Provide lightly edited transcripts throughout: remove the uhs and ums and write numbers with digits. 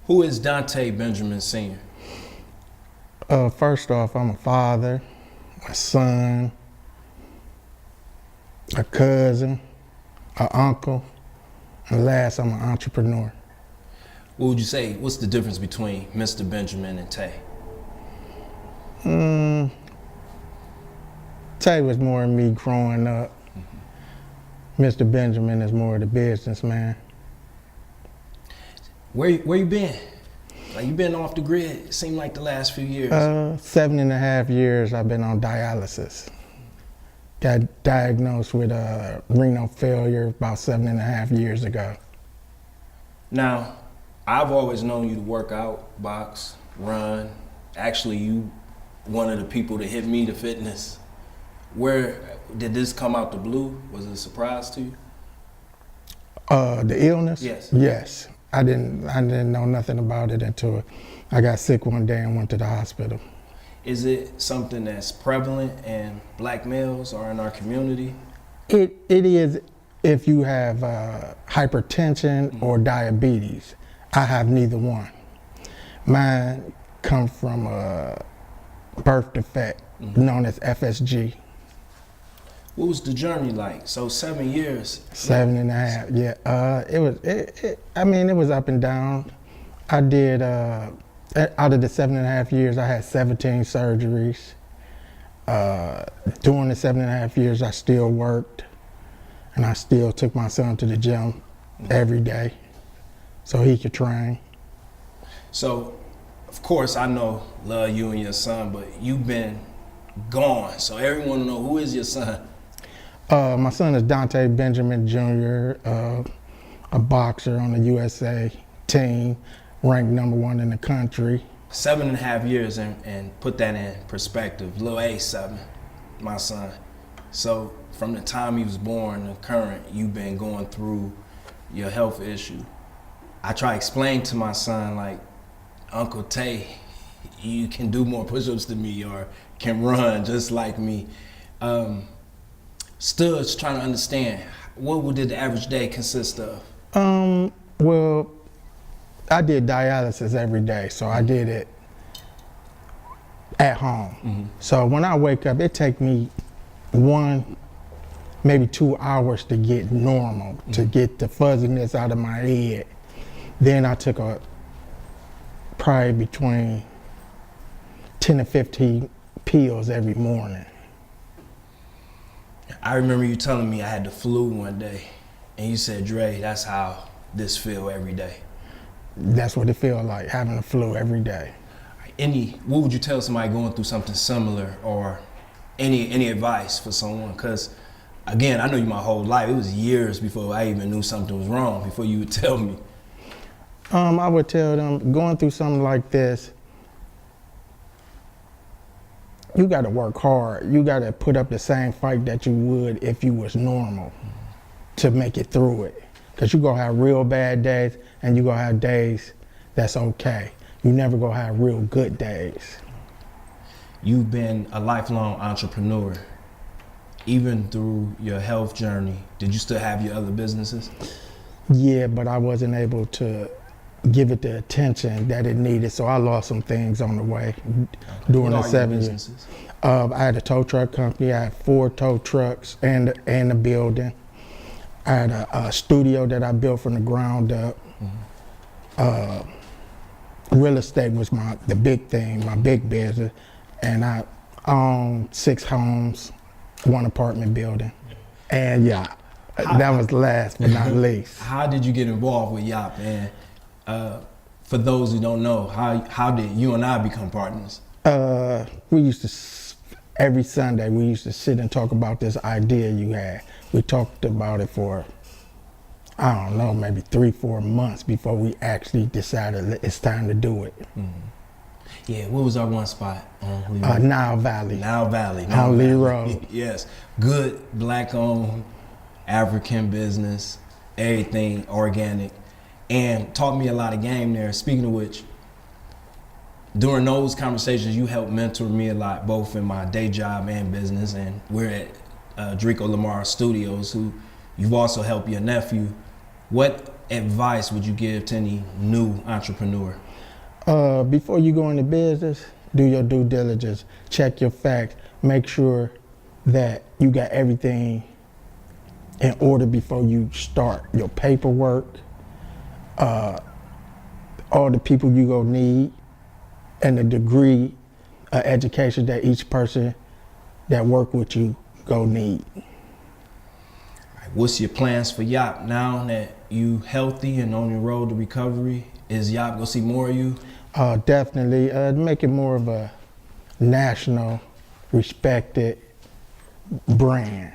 Who is Tae Benjamin Sr.? First off, I'm a father, a son, a cousin, an uncle, and last, I'm an entrepreneur. What would you say, what's the difference between Mr. Benjamin and Tae? Tae was more of me growing up. Mr. Benjamin is more of the businessman. Where you been? Like, you been off the grid, it seemed like the last few years. 7.5 years I've been on dialysis. Got diagnosed with renal failure about 7.5 years ago. Now, I've always known you to work out, box, run. Actually, you one of the people that hit me to fitness. Where did this come out the blue? Was it a surprise to you? The illness? Yes. Yes. I didn't know nothing about it until I got sick one day and went to the hospital. Is it something that's prevalent in black males or in our community? It is if you have hypertension or diabetes. I have neither one. Mine comes from a birth defect known as FSG. What was the journey like? So 7 years. 7.5, yeah. It was up and down. I did, out of the 7.5 years, I had 17 surgeries. During the 7.5 years, I still worked, and I still took my son to the gym every day so he could train. So, of course, I love you and your son, but you've been gone. So everyone know, who is your son? My son is Tae Benjamin Jr., a boxer on the USA team, ranked #1 in the country. 7.5 years, and put that in perspective. Lil A7, my son. So from the time he was born to current, you've been going through your health issue. I try to explain to my son, like, Uncle Tae, you can do more push-ups than me or can run just like me. Studs trying to understand, what did the average day consist of? Well, I did dialysis every day, so I did it at home. So when I wake up, it take me 1, maybe 2 hours to get normal, to get the fuzziness out of my head. Then I took probably between 10 to 15 pills every morning. I remember you telling me I had the flu one day, and you said, Dre, that's how this feel every day. That's what it feels like, having the flu every day. What would you tell somebody going through something similar, or any advice for someone? Because, again, I know you my whole life. It was years before I even knew something was wrong, before you would tell me. I would tell them, going through something like this, you got to work hard. You got to put up the same fight that you would if you was normal to make it through it. Because you're going to have real bad days, and you're going to have days that's okay. You never going to have real good days. You've been a lifelong entrepreneur. Even through your health journey, did you still have your other businesses? Yeah, but I wasn't able to give it the attention that it needed, so I lost some things on the way during the 7 years. I had a tow truck company. I had 4 tow trucks and a building. I had a studio that I built from the ground up. Real estate was the big thing, my big business, and I owned 6 homes, 1 apartment building, and yeah. That was last but not least. How did you get involved with YOP, man? For those who don't know, how did you and I become partners? We used to, every Sunday, we used to sit and talk about this idea you had. We talked about it for, I don't know, maybe 3-4 months before we actually decided it's time to do it. Yeah, what was our one spot? Nile Valley. Nile Valley. On Lee Road. Yes, good black-owned African business, everything organic, and taught me a lot of game there. Speaking of which, during those conversations, you helped mentor me a lot, both in my day job and business, and we're at Draco Lamar Studios, who you've also helped your nephew. What advice would you give to any new entrepreneur? Before you go into business, do your due diligence, check your facts, make sure that you got everything in order before you start your paperwork, all the people you gonna need, and the degree of education that each person that work with you gonna need. What's your plans for YOP now that you healthy and on your road to recovery? Is YOP gonna see more of you? Definitely, make it more of a national, respected brand.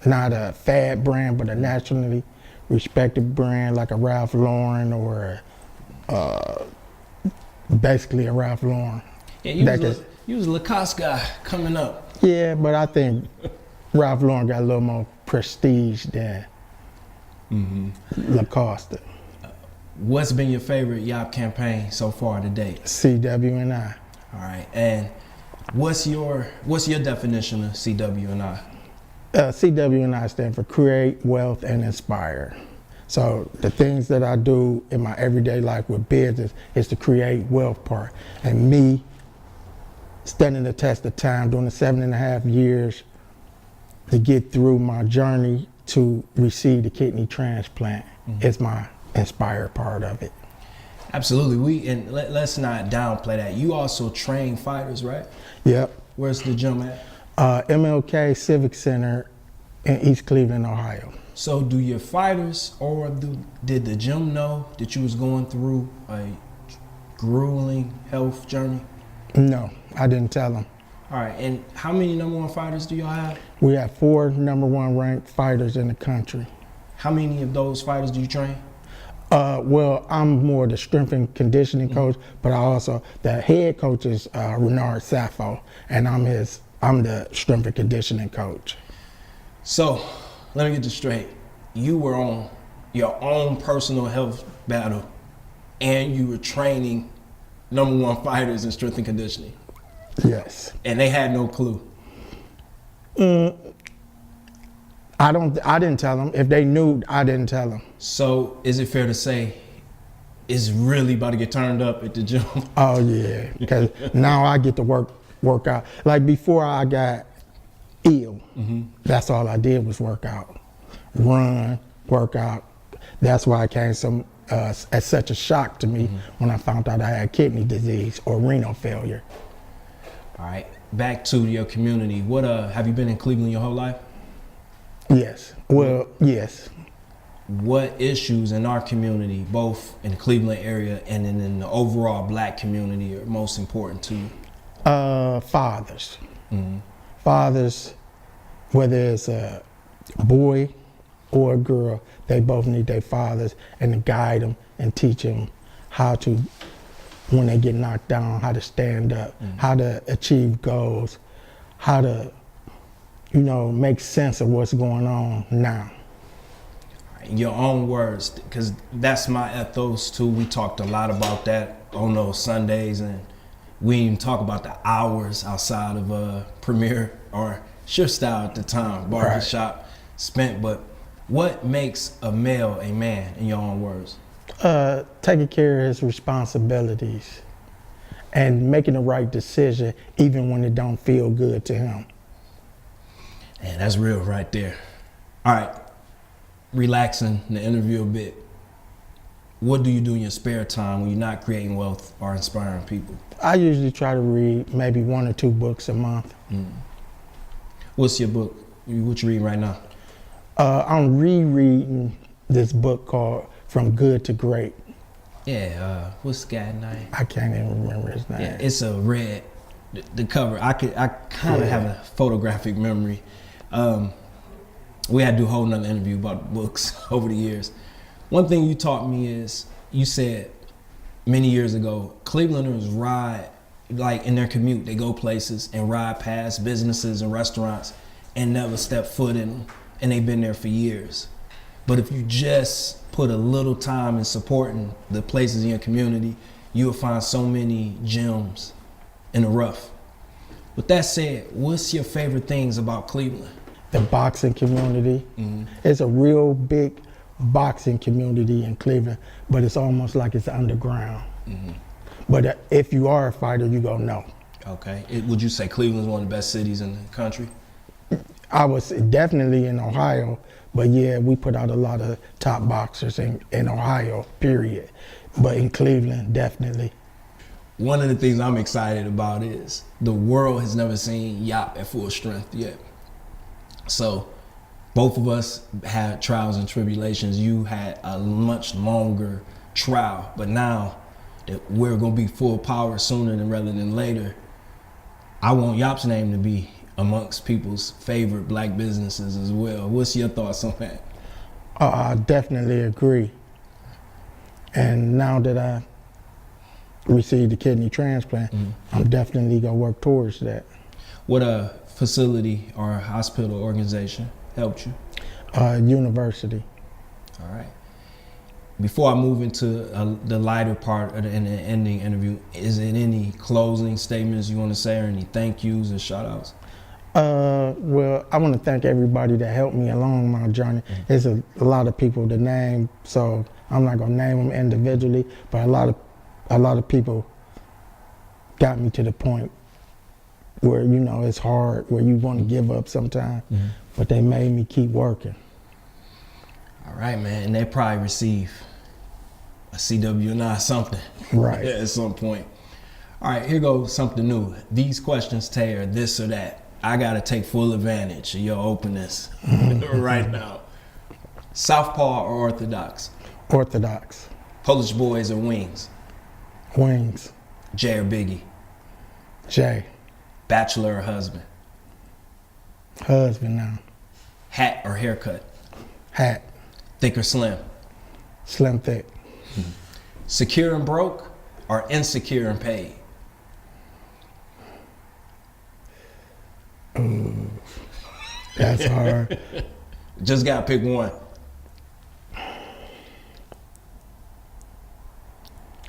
Not a fad brand, but a nationally respected brand like a Ralph Lauren or basically a Ralph Lauren. Yeah, you was a Lacoste guy coming up. Yeah, but I think Ralph Lauren got a little more prestige than Lacoste. What's been your favorite YOP campaign so far to date? CW&I. All right, and what's your definition of CW&I? CW&I stand for Create, Wealth, and Inspire. So the things that I do in my everyday life with business is the create wealth part. And me standing the test of time, doing the 7.5 years to get through my journey to receive the kidney transplant is my inspired part of it. Absolutely. Let's not downplay that. You also train fighters, right? Yep. Where's the gym at? MLK Civic Center in East Cleveland, Ohio. So do your fighters did the gym know that you was going through a grueling health journey? No, I didn't tell them. All right, and how many #1 fighters do y'all have? We have 4 #1 ranked fighters in the country. How many of those fighters do you train? Well, I'm more the strength and conditioning coach, but the head coach is Renard Sappho, and I'm the strength and conditioning coach. So, let me get this straight. You were on your own personal health battle, and you were training #1 fighters in strength and conditioning. Yes. And they had no clue. I didn't tell them. If they knew, I didn't tell them. So is it fair to say it's really about to get turned up at the gym? Oh yeah, because now I get to work out. Like before I got ill, that's all I did was work out, run, work out. That's why it came as such a shock to me when I found out I had kidney disease or renal failure. All right, back to your community. What have you been in Cleveland your whole life? Yes. Well, yes. What issues in our community, both in the Cleveland area and in the overall Black community, are most important to you? Fathers. Fathers, whether it's a boy or a girl, they both need their fathers and to guide them and teach them how to, when they get knocked down, how to stand up, how to achieve goals, how to, make sense of what's going on now. In your own words, because that's my ethos too. We talked a lot about that on those Sundays, and we didn't even talk about the hours outside of Premier or Shift Style at the time, barbershop spent. But what makes a male a man, in your own words? Taking care of his responsibilities and making the right decision even when it don't feel good to him. Man, that's real right there. All right, relaxing the interview a bit. What do you do in your spare time when you're not creating wealth or inspiring people? I usually try to read maybe 1 or 2 books a month. What's your book? What you reading right now? I'm rereading this book called From Good to Great. Yeah, what's the guy's name? I can't even remember his name. Yeah, it's a red, the cover. I kind of have a photographic memory. We had to do a whole nother interview about books over the years. One thing you taught me is, you said many years ago, Clevelanders ride, like in their commute, they go places and ride past businesses and restaurants and never step foot in them, and they've been there for years. But if you just put a little time in supporting the places in your community, you'll find so many gems in the rough. With that said, what's your favorite things about Cleveland? The boxing community. It's a real big boxing community in Cleveland, but it's almost like it's underground. Mm-hmm. But if you are a fighter, you go no. Okay. Would you say Cleveland's one of the best cities in the country? I was definitely in Ohio, but yeah, we put out a lot of top boxers in Ohio, period. But in Cleveland, definitely. One of the things I'm excited about is the world has never seen YOP at full strength yet. So both of us had trials and tribulations. You had a much longer trial, but now that we're gonna be full power sooner rather than later, I want YOP's name to be amongst people's favorite black businesses as well. What's your thoughts on that? I definitely agree. And now that I received the kidney transplant, I'm definitely gonna work towards that. What a facility or a hospital organization helped you? University. All right. Before I move into the lighter part of the ending interview, is there any closing statements you want to say or any thank yous or shout outs? Well, I want to thank everybody that helped me along my journey. There's a lot of people to name, so I'm not gonna name them individually, but a lot of people got me to the point where, you know, it's hard, where you want to give up sometimes, but they made me keep working. All right, man, and they probably receive a CWNI something Right. at some point. All right, here goes something new. These questions, Tae, are this or that. I gotta take full advantage of your openness right now. Southpaw or Orthodox? Orthodox. Polish boys or wings? Wings. Jay or Biggie? Jay. Bachelor or husband? Husband now. Hat or haircut? Hat. Thick or slim? Slim thick. Secure and broke or insecure and paid? Ooh, that's hard. Just gotta pick one.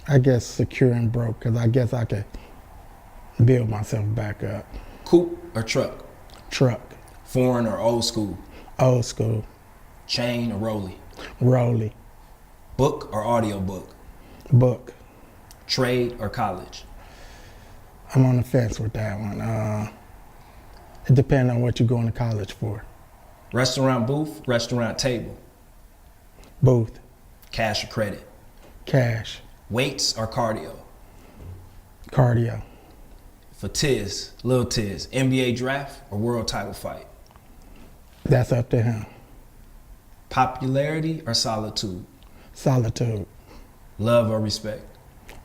I guess secure and broke, because I guess I could build myself back up. Coupe or truck? Truck. Foreign or old school? Old school. Chain or rollie? Rolly. Book or audio book? Book. Trade or college? I'm on the fence with that one. It depends on what you're going to college for. Restaurant booth, restaurant table? Booth. Cash or credit? Cash. Weights or cardio? Cardio. For Tiz, Lil Tiz, NBA draft or world title fight? That's up to him. Popularity or solitude? Solitude. Love or respect?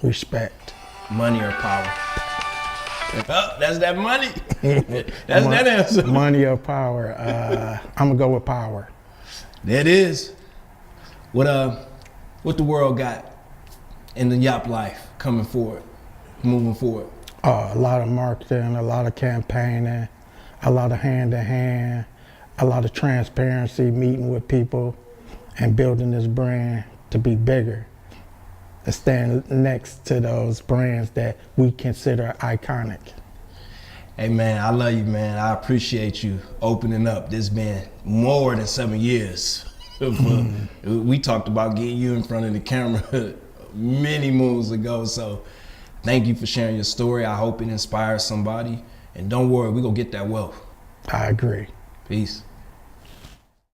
Respect. Money or power? Oh, that's that money. That's that answer. Money or power? I'm gonna go with power. There it is. What the world got in the YOP life coming forward, moving forward? A lot of marketing, a lot of campaigning, a lot of hand-to-hand, a lot of transparency, meeting with people, and building this brand to be bigger. And stand next to those brands that we consider iconic. Hey man, I love you, man. I appreciate you opening up. This been more than 7 years. We talked about getting you in front of the camera many moons ago. So thank you for sharing your story. I hope it inspires somebody. And don't worry, we're gonna get that wealth. I agree. Peace.